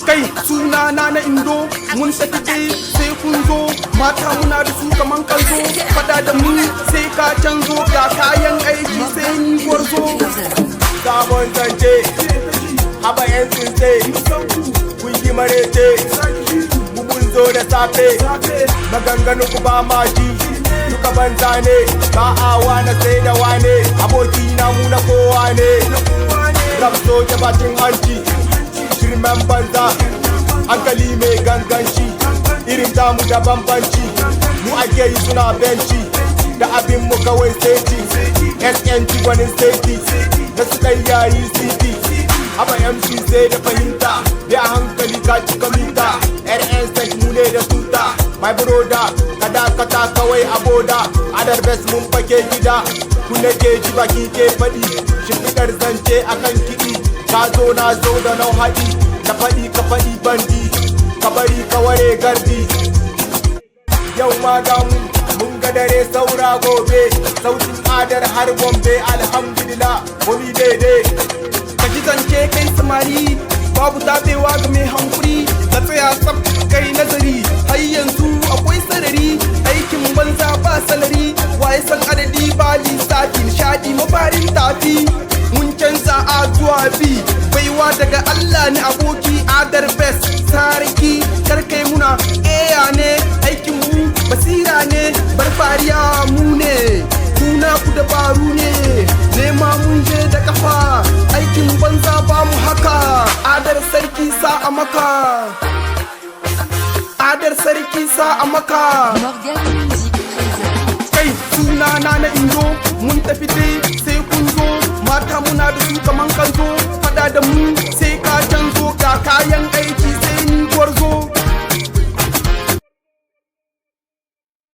Kai suna na Indo mun tafi dai sai kun zo mata muna da su kaman kalzo fada da mu sai ka canzo ga kayan aiki sai ni gwarzo sabon zance haba yan tsince kun yi marece mun zo da safe maganganu ku ba ma ji duka banza ne ba a wane sai da wane aboki na mu na kowa ne rap soja bakin hanci shirmen banza hankali mai ganganci irin tamu da bambanci mu ake yi suna benci da abin mu kawai seti SNG gwanin seti da su ɗai yayi city haba MC sai da fahimta biya hankali ka cika mita Rn5 mu ne da tuta my brother kada kata kawai a boda adar best mun fake gida ku nake ji baki ke faɗi shimfiɗar zance akan kiɗi ka zo na zo da nau haɗi ka faɗi bandi ka bari ka ware gardi yau ma ga mun ga dare saura gobe sautin adar har gombe alhamdulillah wani daidai ka ji zance kai samari babu tabewa ga mai hankuri ka tsaya tsaf kai nazari har yanzu akwai sarari aikin banza ba salari waye san adadi ba lissafi nishadi mafarin tafi mun canza a zuwa bi baiwa daga Allah ne aboki adar best sarki karkai muna eya ne aikin mu basira ne barbariya mu ne kuna ku dabaru ne nema mun je da kafa aikin banza ba mu haka adar sarki sa a maka adar sarki sa a maka kai suna na Indo mun tafi dai sai kun zo mata muna da su kaman kanzo fada da mu sai